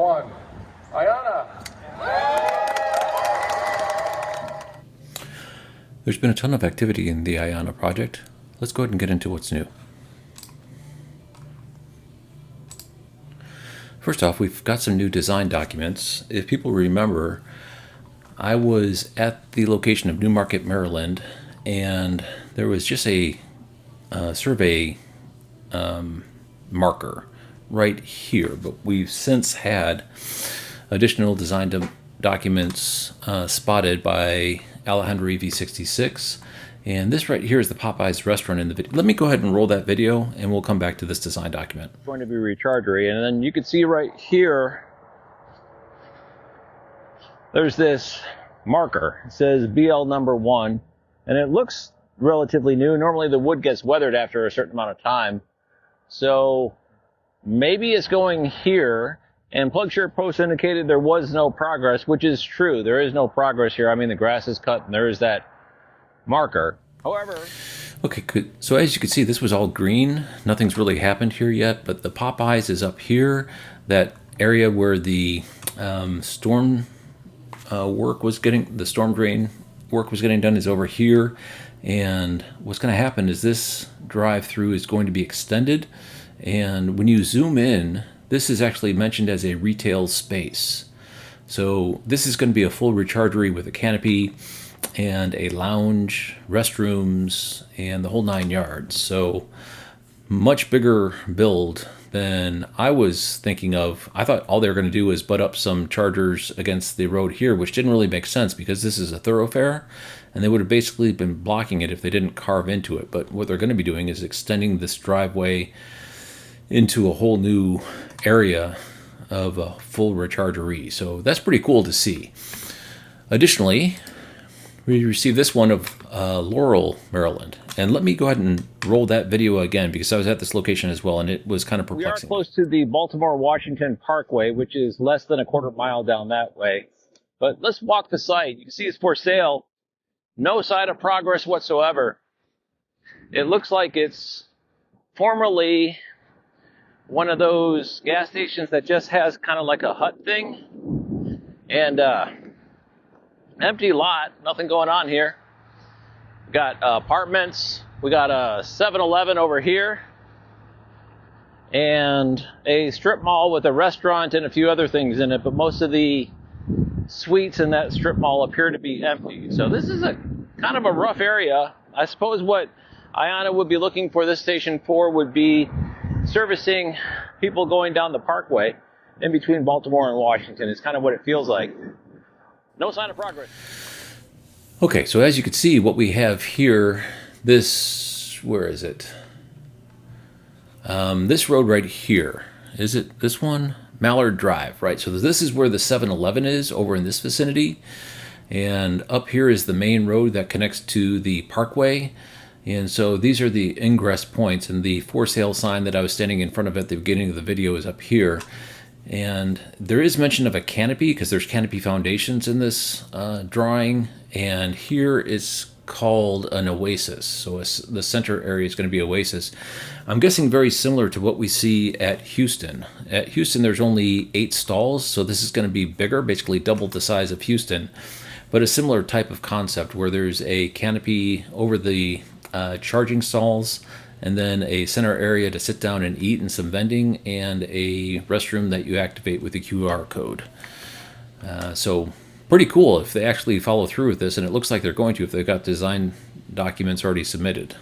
1. IONNA! There's been a ton of activity in the IONNA project. Let's go ahead and get into what's new. First off, we've got some new design documents. If people remember, I was at the location of Newmarket, Maryland, and there was just a survey marker right here, but we've since had additional design documents spotted by Alejandro EV66, and this right here is the Popeyes restaurant in the video. Let me go ahead and roll that video and we'll come back to this design document. It's going to be rechargery, and then you can see right here there's this marker. It says BL number 1, and it looks relatively new. Normally the wood gets weathered after a certain amount of time, so maybe it's going here. And PlugShirt Post indicated there was no progress, which is true. There is no progress here. I mean, the grass is cut and there is that marker. However... Okay, good. So as you can see, this was all green. Nothing's really happened here yet, but the Popeyes is up here. That area where the storm drain work was getting done is over here. And what's going to happen is this drive-through is going to be extended. And when you zoom in, this is actually mentioned as a retail space. So this is going to be a full rechargery with a canopy and a lounge, restrooms, and the whole 9 yards. So much bigger build than I was thinking of. I thought all they were going to do is butt up some chargers against the road here, which didn't really make sense because this is a thoroughfare, and they would have basically been blocking it if they didn't carve into it. But what they're going to be doing is extending this driveway into a whole new area of a full rechargery. So that's pretty cool to see. Additionally, we received this one of Laurel, Maryland. And let me go ahead and roll that video again because I was at this location as well and it was kind of perplexing. We are close to the Baltimore-Washington Parkway, which is less than a quarter mile down that way. But let's walk the site. You can see it's for sale. No sign of progress whatsoever. It looks like it's formerly one of those gas stations that just has kind of like a hut thing, and empty lot, nothing going on here. We got apartments, we got a 7-Eleven over here, and a strip mall with a restaurant and a few other things in it, but most of the suites in that strip mall appear to be empty. So this is a kind of a rough area. I suppose what IONNA would be looking for this station for would be servicing people going down the parkway in between Baltimore and Washington. It's kind of what it feels like. No sign of progress. Okay, so as you can see, what we have here, where is it? This road right here. Is it this one? Mallard Drive, right? So this is where the 7-Eleven is, over in this vicinity. And up here is the main road that connects to the parkway. And so these are the ingress points, and the for sale sign that I was standing in front of at the beginning of the video is up here. And there is mention of a canopy because there's canopy foundations in this drawing, and here it's called an oasis. So the center area is going to be oasis. I'm guessing very similar to what we see at Houston. At Houston there's only 8 stalls, so this is going to be bigger, basically double the size of Houston, but a similar type of concept where there's a canopy over the charging stalls, and then a center area to sit down and eat and some vending, and a restroom that you activate with the QR code. So pretty cool if they actually follow through with this, and it looks like they're going to if they've got design documents already submitted.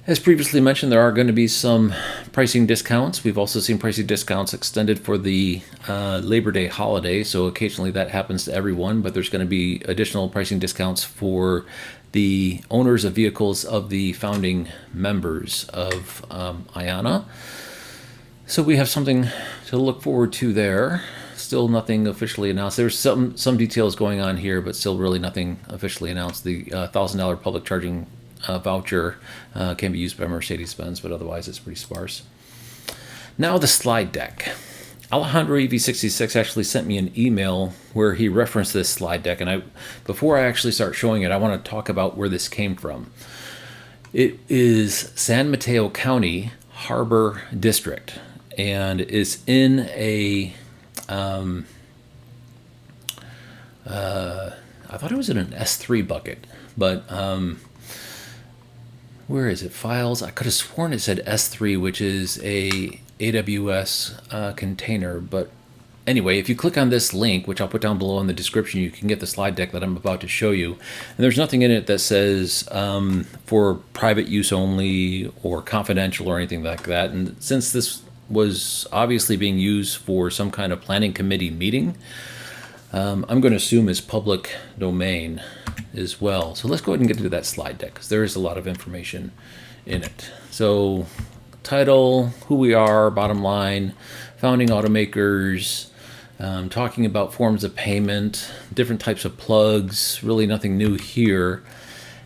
As previously mentioned, there are going to be some pricing discounts. We've also seen pricing discounts extended for the Labor Day holiday, so occasionally that happens to everyone, but there's going to be additional pricing discounts for the owners of vehicles of the founding members of IONNA. So we have something to look forward to there. Still nothing officially announced. There's some details going on here, but still really nothing officially announced. The $1,000 public charging voucher can be used by Mercedes-Benz, but otherwise it's pretty sparse. Now the slide deck. Alejandro EV66 actually sent me an email where he referenced this slide deck, and before I actually start showing it, I want to talk about where this came from. It is San Mateo County Harbor District. and it's in a I thought it was in an S3 bucket, but where is it? Files. I could have sworn it said S3, which is a AWS container. But anyway, if you click on this link, which I'll put down below in the description, you can get the slide deck that I'm about to show you. And there's nothing in it that says for private use only or confidential or anything like that. And since this was obviously being used for some kind of planning committee meeting, I'm going to assume it's public domain as well. So let's go ahead and get to that slide deck, because there is a lot of information in it. So title, who we are, bottom line, founding automakers, talking about forms of payment, different types of plugs, really nothing new here,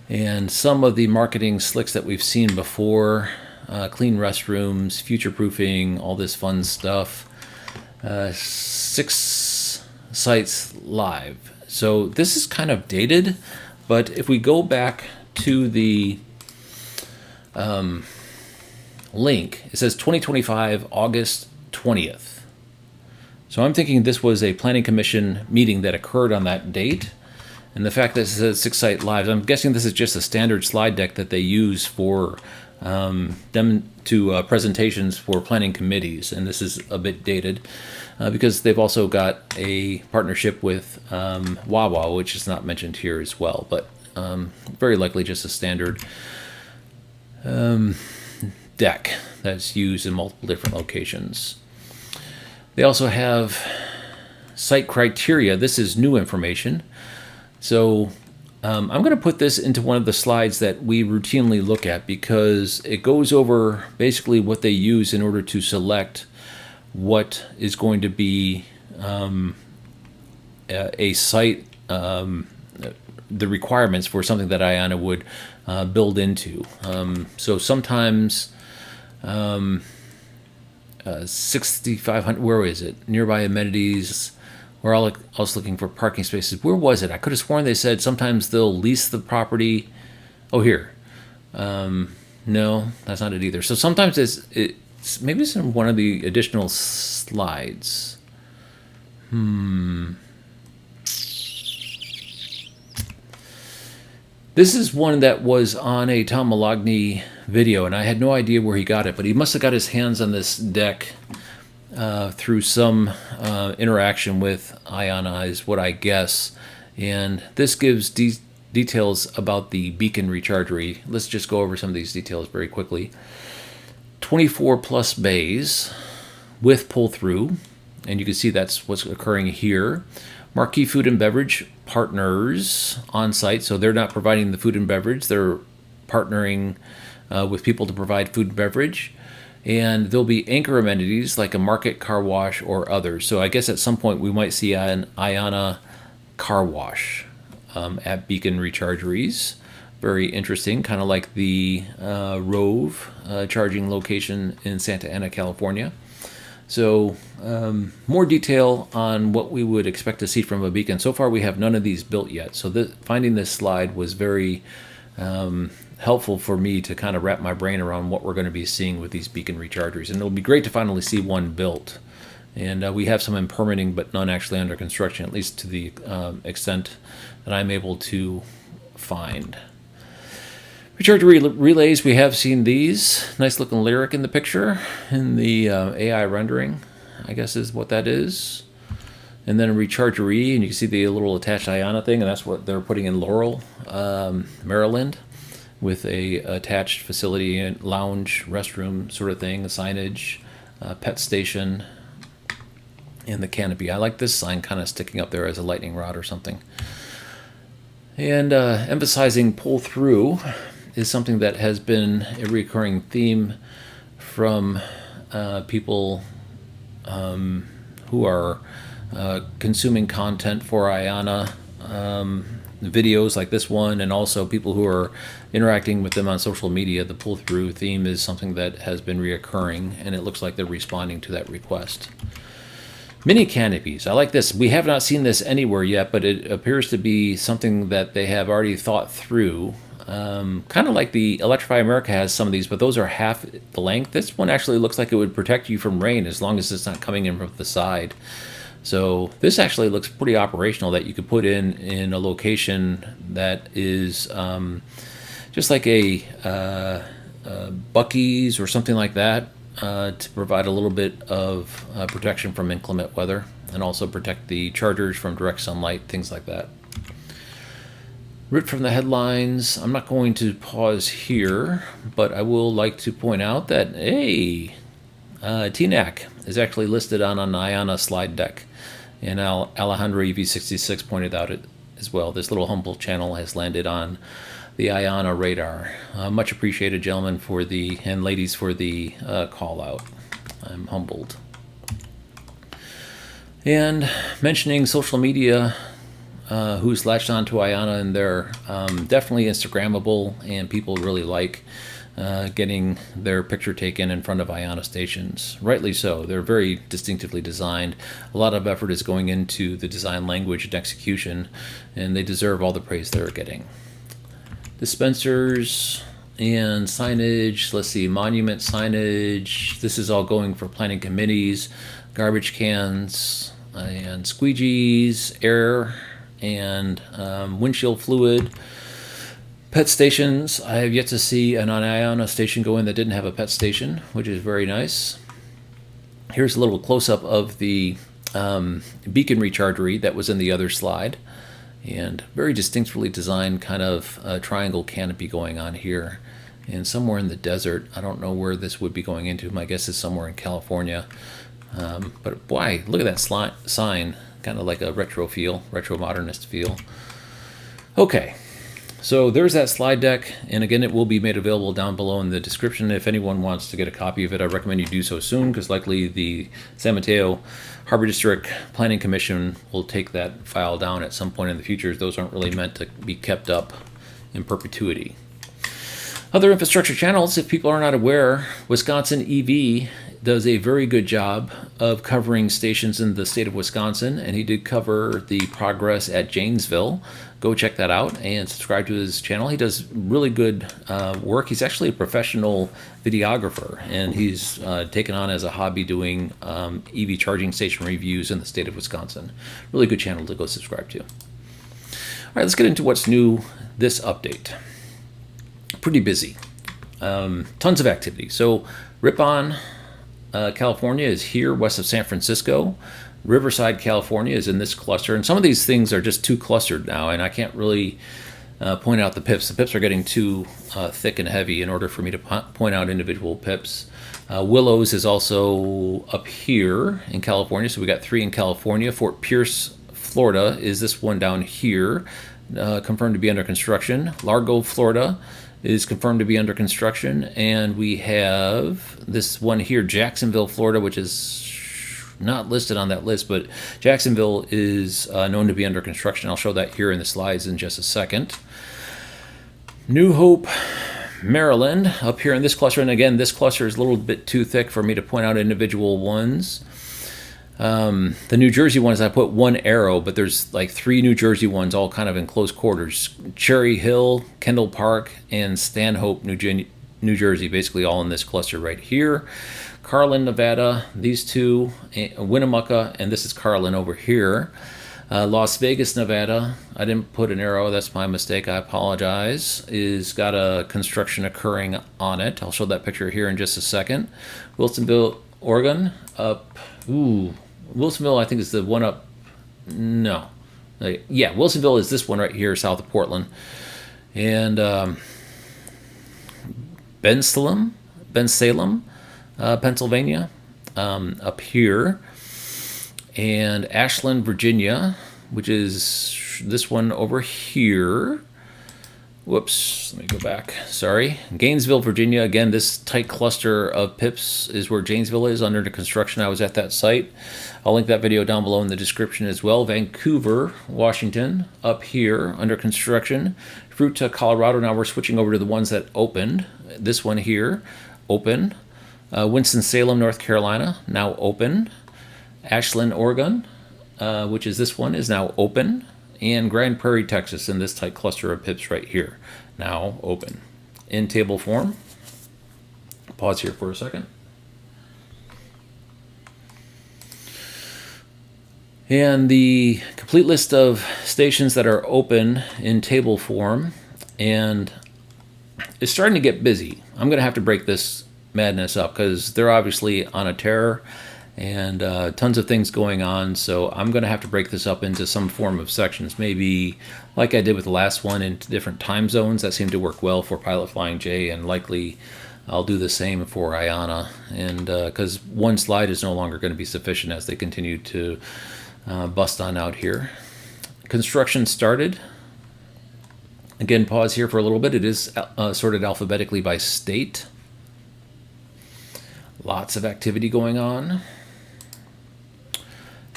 and some of the marketing slicks that we've seen before, clean restrooms, future-proofing, all this fun stuff. 6 sites live. So this is kind of dated, but if we go back to the link, it says 2025 August 20th. So I'm thinking this was a planning commission meeting that occurred on that date, and the fact that it says 6 site lives, I'm guessing this is just a standard slide deck that they use for them to presentations for planning committees, and this is a bit dated because they've also got a partnership with Wawa, which is not mentioned here as well, but very likely just a standard deck that's used in multiple different locations. They also have site criteria. This is new information. So I'm going to put this into one of the slides that we routinely look at, because it goes over basically what they use in order to select what is going to be a site, the requirements for something that IONNA would build into. So sometimes 6,500, where is it? Nearby amenities. We're all also looking for parking spaces. Where was it? I could have sworn they said sometimes they'll lease the property. Oh, here. No, that's not it either. So sometimes it's maybe it's in one of the additional slides. This is one that was on a Tom Malogny video, and I had no idea where he got it, but he must have got his hands on this deck through some interaction with IONNA, is what I guess. And this gives details about the beacon rechargery. Let's just go over some of these details very quickly. 24 plus bays with pull-through, and you can see that's what's occurring here. Marquee food and beverage partners on site, so they're not providing the food and beverage, they're partnering with people to provide food and beverage. And there'll be anchor amenities like a market, car wash, or others. So I guess at some point we might see an IONNA car wash at Beacon Rechargeries. Very interesting, kind of like the Rove charging location in Santa Ana, California. So more detail on what we would expect to see from a beacon. So far we have none of these built yet. So finding this slide was very helpful for me to kind of wrap my brain around what we're going to be seeing with these beacon rechargers. And it'll be great to finally see one built. And we have some in permitting, but none actually under construction, at least to the extent that I'm able to find. Recharger relays, we have seen these. Nice looking lyric in the picture, in the AI rendering, I guess is what that is. And then a rechargery, and you can see the little attached IONNA thing, and that's what they're putting in Laurel, Maryland, with a attached facility and lounge, restroom sort of thing, a signage, pet station, and the canopy. I like this sign kind of sticking up there as a lightning rod or something. And emphasizing pull-through is something that has been a recurring theme from people who are consuming content for IONNA, videos like this one, and also people who are interacting with them on social media. The pull-through theme is something that has been reoccurring, and it looks like they're responding to that request. Mini canopies. I like this. We have not seen this anywhere yet, but it appears to be something that they have already thought through. kind of like the Electrify America has some of these, but those are half the length. This one actually looks like it would protect you from rain as long as it's not coming in from the side. So this actually looks pretty operational, that you could put in a location that is just like a Buc-ee's or something like that, to provide a little bit of protection from inclement weather, and also protect the chargers from direct sunlight, things like that. Ripped from the headlines. I'm not going to pause here, but I will like to point out that, hey, TNAC is actually listed on an IONNA slide deck, and Alejandro EV66 pointed out it as well. This little humble channel has landed on the IONNA radar. Much appreciated, gentlemen, and ladies, for the call out. I'm humbled. And mentioning social media, who's latched onto IONNA, and they're definitely Instagrammable, and people really like getting their picture taken in front of IONNA stations. Rightly so. They're very distinctively designed. A lot of effort is going into the design language and execution, and they deserve all the praise they're getting. Dispensers and signage. Let's see, monument signage. This is all going for planning committees. Garbage cans and squeegees, air and windshield fluid. Pet stations. I have yet to see an IONNA station go in that didn't have a pet station, which is very nice. Here's a little close-up of the beacon rechargery that was in the other slide. And very distinctly designed kind of triangle canopy going on here. And somewhere in the desert, I don't know where this would be going into. My guess is somewhere in California. But boy, look at that sign. Kind of like a retro modernist feel. Okay, so there's that slide deck. And again, it will be made available down below in the description. If anyone wants to get a copy of it, I recommend you do so soon, because likely the San Mateo Harbor District Planning Commission will take that file down at some point in the future. Those aren't really meant to be kept up in perpetuity. Other infrastructure channels, if people are not aware, Wisconsin EV does a very good job of covering stations in the state of Wisconsin, and he did cover the progress at Janesville. Go check that out and subscribe to his channel. He does really good work. He's actually a professional videographer, and he's taken on as a hobby doing EV charging station reviews in the state of Wisconsin. Really good channel to go subscribe to. All right, let's get into what's new this update. Pretty busy. Tons of activity. So Ripon, California is here west of San Francisco. Riverside, California is in this cluster. And some of these things are just too clustered now, and I can't really point out the pips. The pips are getting too thick and heavy in order for me to point out individual pips. Willows is also up here in California, so we got 3 in California. Fort Pierce, Florida is this one down here, confirmed to be under construction. Largo, Florida is confirmed to be under construction, and we have this one here, Jacksonville, Florida, which is not listed on that list, but Jacksonville is known to be under construction. I'll show that here in the slides in just a second. New Hope, Maryland, up here in this cluster, and again, this cluster is a little bit too thick for me to point out individual ones. The New Jersey ones, I put one arrow, but there's like 3 New Jersey ones all kind of in close quarters. Cherry Hill, Kendall Park, and Stanhope, New Jersey, basically all in this cluster right here. Carlin, Nevada, these 2, Winnemucca, and this is Carlin over here. Las Vegas, Nevada, I didn't put an arrow, that's my mistake, I apologize, is got a construction occurring on it. I'll show that picture here in just a second. Wilsonville, Oregon, up, Wilsonville, I think, is the one up. No. Yeah, Wilsonville is this one right here, south of Portland. And Bensalem, Pennsylvania, up here. And Ashland, Virginia, which is this one over here. Whoops, let me go back. Sorry. Gainesville, Virginia. Again, this tight cluster of pips is where Janesville is under the construction. I was at that site. I'll link that video down below in the description as well. Vancouver, Washington, up here under construction. Fruita, Colorado. Now we're switching over to the ones that opened. This one here, open. Winston-Salem, North Carolina, now open. Ashland, Oregon, which is this one, is now open. and Grand Prairie, Texas, in this tight cluster of pips right here. Now open. In table form. Pause here for a second. And the complete list of stations that are open in table form, and it's starting to get busy. I'm going to have to break this madness up because they're obviously on a tear and tons of things going on. So I'm going to have to break this up into some form of sections, maybe like I did with the last one, into different time zones. That seemed to work well for Pilot Flying J, and likely I'll do the same for IONNA. And because one slide is no longer going to be sufficient as they continue to bust on out here. Construction started. Again, pause here for a little bit. It is sorted alphabetically by state. Lots of activity going on.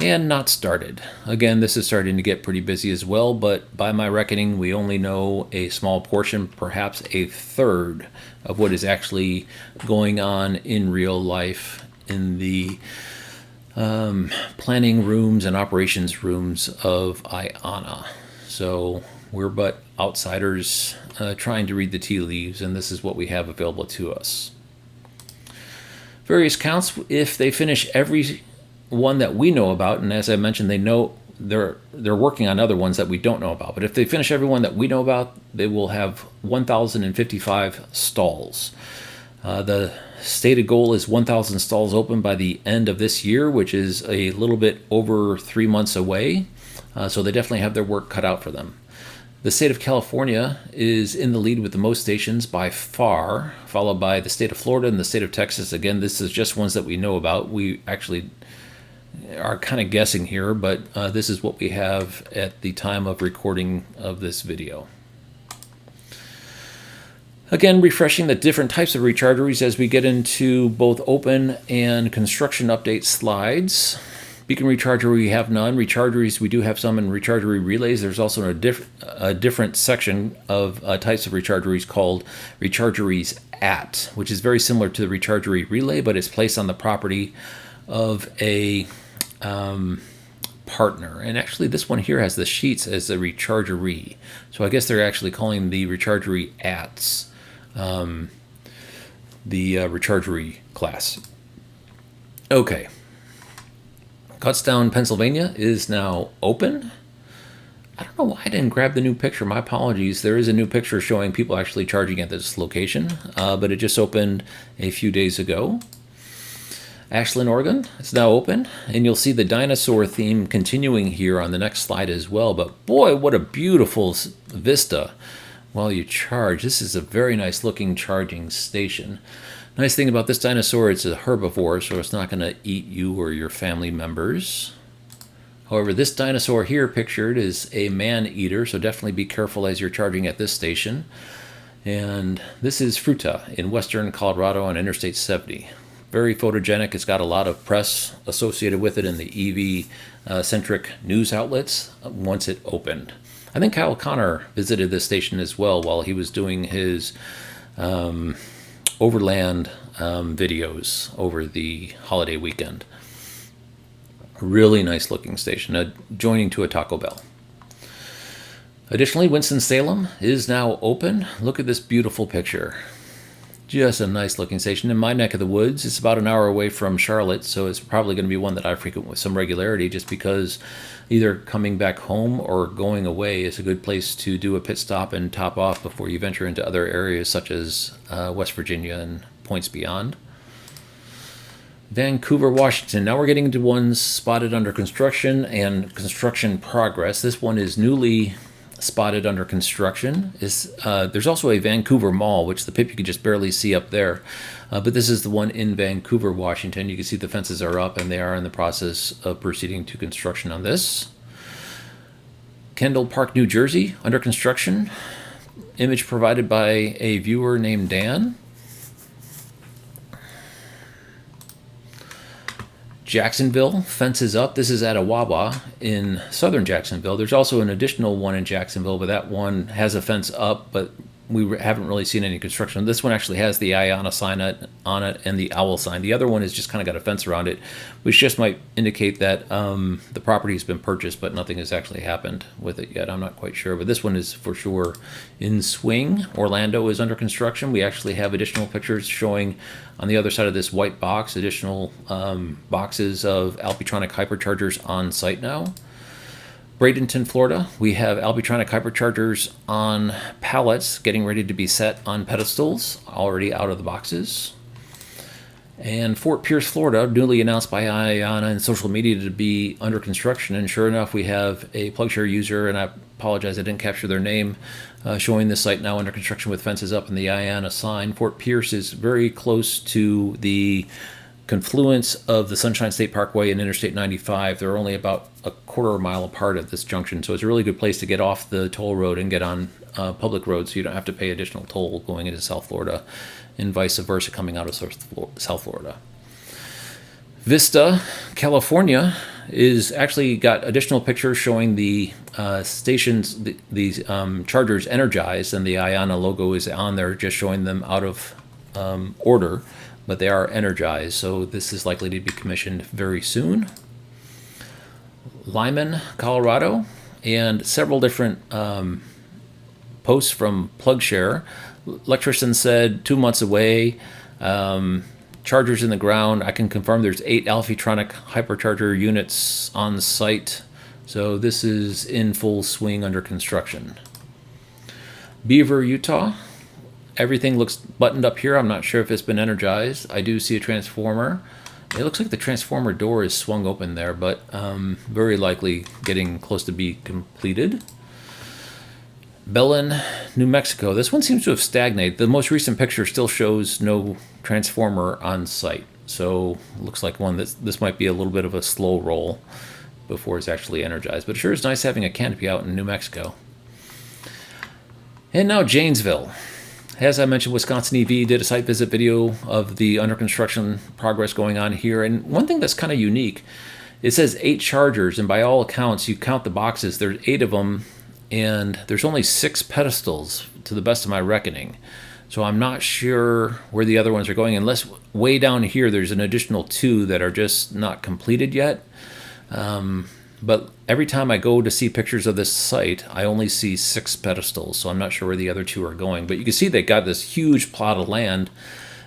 And not started. Again, this is starting to get pretty busy as well, but by my reckoning, we only know a small portion, perhaps a third, of what is actually going on in real life in the planning rooms and operations rooms of IONNA. So we're but outsiders trying to read the tea leaves, and this is what we have available to us. Various counts, if they finish every one that we know about, and as I mentioned, they know they're working on other ones that we don't know about, but if they finish every one that we know about, they will have 1,055 stalls. The stated goal is 1,000 stalls open by the end of this year, which is a little bit over 3 months away. So they definitely have their work cut out for them. The state of California is in the lead with the most stations by far, followed by the state of Florida and the state of Texas. Again, this is just ones that we know about. We actually are kind of guessing here, but this is what we have at the time of recording of this video. Again, refreshing the different types of rechargeries as we get into both open and construction update slides. Beacon recharger, we have none. Rechargeries, we do have some in rechargery relays. There's also a different section of types of rechargeries called rechargeries at, which is very similar to the rechargery relay, but it's placed on the property of a partner. And actually, this one here has the sheets as a rechargery. So I guess they're actually calling the rechargery ats the rechargery class. Okay. Kutztown, Pennsylvania is now open. I don't know why I didn't grab the new picture. My apologies. There is a new picture showing people actually charging at this location, but it just opened a few days ago. Ashland, Oregon is now open, and you'll see the dinosaur theme continuing here on the next slide as well. But boy, what a beautiful vista while you charge. This is a very nice looking charging station. Nice thing about this dinosaur, it's a herbivore, so it's not going to eat you or your family members. However, this dinosaur here pictured is a man-eater, so definitely be careful as you're charging at this station. And this is Fruta in western Colorado on Interstate 70. Very photogenic. It's got a lot of press associated with it in the EV-centric news outlets once it opened. I think Kyle Connor visited this station as well while he was doing his overland videos over the holiday weekend. Really nice looking station, adjoining to a Taco Bell. Additionally, Winston-Salem is now open. Look at this beautiful picture. Just a nice looking station. In my neck of the woods, it's about an hour away from Charlotte, so it's probably going to be one that I frequent with some regularity just because either coming back home or going away is a good place to do a pit stop and top off before you venture into other areas such as West Virginia and points beyond. Vancouver, Washington. Now we're getting into ones spotted under construction and construction progress. This one is newly spotted under construction. There's also a Vancouver Mall, which the pip you can just barely see up there. But this is the one in Vancouver, Washington. You can see the fences are up and they are in the process of proceeding to construction on this. Kendall Park, New Jersey, under construction. Image provided by a viewer named Dan. Jacksonville, fences up. This is at a Wawa in southern Jacksonville. There's also an additional one in Jacksonville, but that one has a fence up, but we haven't really seen any construction. This one actually has the IONNA sign on it and the owl sign. The other one has just kind of got a fence around it, which just might indicate that the property has been purchased, but nothing has actually happened with it yet. I'm not quite sure, but this one is for sure in swing. Orlando is under construction. We actually have additional pictures showing on the other side of this white box, additional boxes of Alpitronic hyperchargers on site now. Bradenton, Florida, we have Alpitronic hyperchargers on pallets getting ready to be set on pedestals, already out of the boxes. And Fort Pierce, Florida, newly announced by IONNA and social media to be under construction. And sure enough, we have a PlugShare user, and I apologize I didn't capture their name, showing this site now under construction with fences up and the IONNA sign. Fort Pierce is very close to the confluence of the Sunshine State Parkway and Interstate 95. They're only about a quarter mile apart at this junction, so it's a really good place to get off the toll road and get on public roads, so you don't have to pay additional toll going into South Florida and vice versa coming out of South Florida. Vista, California is actually got additional pictures showing the stations, these chargers energized, and the IONNA logo is on there, just showing them out of order, but they are energized, so this is likely to be commissioned very soon. Lyman, Colorado, and several different posts from PlugShare. Electrician said 2 months away, chargers in the ground. I can confirm there's 8 Alpitronic hypercharger units on site, so this is in full swing under construction. Beaver, Utah. Everything looks buttoned up here. I'm not sure if it's been energized. I do see a transformer. It looks like the transformer door is swung open there, but very likely getting close to be completed. Belen, New Mexico. This one seems to have stagnated. The most recent picture still shows no transformer on site. So looks like one that this might be a little bit of a slow roll before it's actually energized. But it sure is nice having a canopy out in New Mexico. And now Janesville. As I mentioned, Wisconsin EV did a site visit video of the under construction progress going on here. And one thing that's kind of unique, it says 8 chargers, and by all accounts, you count the boxes, there's 8 of them, and there's only 6 pedestals to the best of my reckoning. So I'm not sure where the other ones are going, unless way down here there's an additional 2 that are just not completed yet. But every time I go to see pictures of this site, I only see 6 pedestals, so I'm not sure where the other 2 are going. But you can see they got this huge plot of land,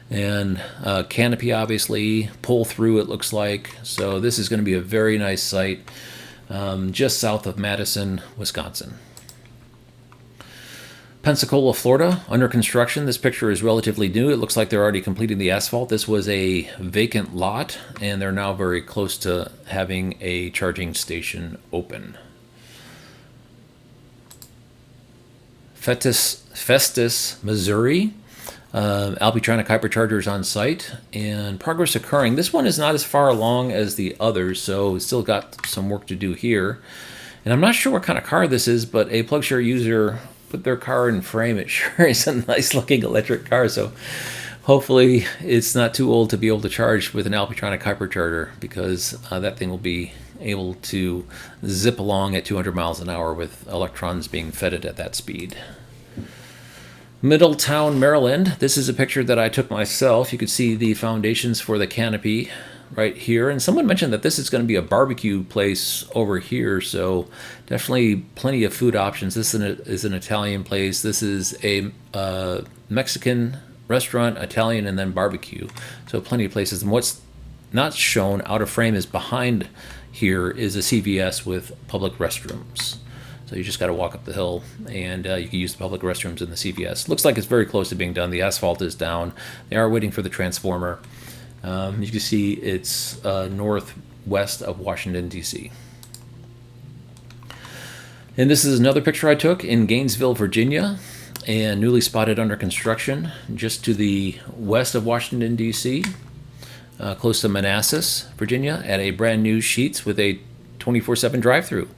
and canopy obviously, pull through it looks like. So this is going to be a very nice site just south of Madison, Wisconsin. Pensacola, Florida, under construction. This picture is relatively new. It looks like they're already completing the asphalt. This was a vacant lot, and they're now very close to having a charging station open. Festus, Missouri. Alpitronic hyperchargers on site, and progress occurring. This one is not as far along as the others, so it's still got some work to do here. And I'm not sure what kind of car this is, but a PlugShare user put their car in frame. It sure is a nice looking electric car, so hopefully it's not too old to be able to charge with an Alpitronic hypercharger, because that thing will be able to zip along at 200 miles an hour with electrons being fed it at that speed. Middletown, Maryland. This is a picture that I took myself. You could see the foundations for the canopy right here. And someone mentioned that this is going to be a barbecue place over here, so definitely plenty of food options. This is an Italian place. This is a Mexican restaurant, Italian, and then barbecue. So plenty of places. And what's not shown out of frame is behind here is a CVS with public restrooms. So you just got to walk up the hill, and you can use the public restrooms in the CVS. Looks like it's very close to being done. The asphalt is down. They are waiting for the transformer. You can see it's northwest of Washington, D.C. And this is another picture I took in Gainesville, Virginia, and newly spotted under construction just to the west of Washington, D.C., close to Manassas, Virginia, at a brand new Sheetz with a 24/7 drive-through.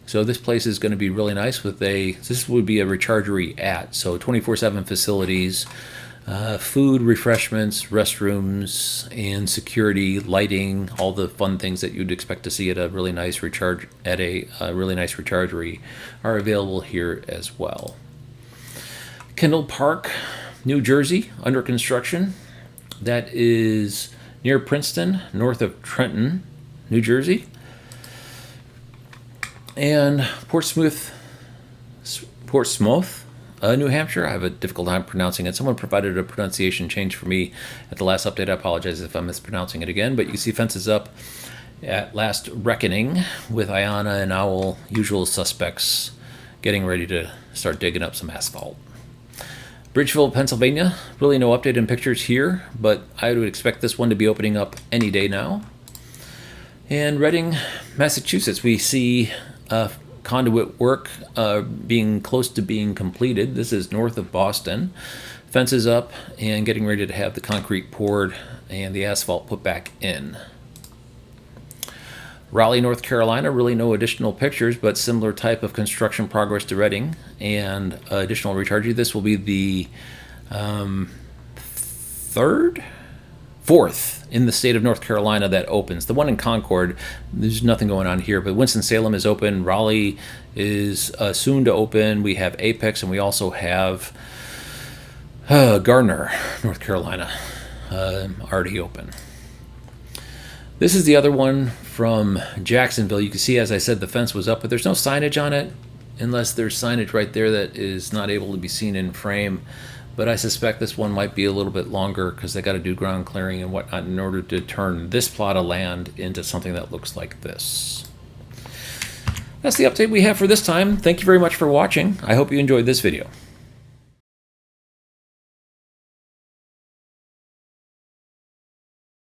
So this place is going to be really nice with this would be a rechargery at, so 24/7 facilities, food, refreshments, restrooms, and security, lighting, all the fun things that you'd expect to see at a really nice rechargery are available here as well. Kendall Park, New Jersey, under construction. That is near Princeton, north of Trenton, New Jersey. And Portsmouth, New Hampshire. I have a difficult time pronouncing it. Someone provided a pronunciation change for me at the last update. I apologize if I'm mispronouncing it again, but you can see fences up at last reckoning with IONNA and OWL, usual suspects, getting ready to start digging up some asphalt. Bridgeville, Pennsylvania, really no update in pictures here, but I would expect this one to be opening up any day now. And Reading, Massachusetts, we see conduit work being close to being completed. This is north of Boston. Fences up and getting ready to have the concrete poured and the asphalt put back in. Raleigh, North Carolina, really no additional pictures, but similar type of construction progress to Reading and additional recharge. This will be the fourth in the state of North Carolina that opens. The one in Concord, there's nothing going on here, but Winston-Salem is open. Raleigh is soon to open. We have Apex, and we also have Gardner, North Carolina, already open. This is the other one from Jacksonville. You can see, as I said, the fence was up, but there's no signage on it, unless there's signage right there that is not able to be seen in frame. But I suspect this one might be a little bit longer because they got to do ground clearing and whatnot in order to turn this plot of land into something that looks like this. That's the update we have for this time. Thank you very much for watching. I hope you enjoyed this video.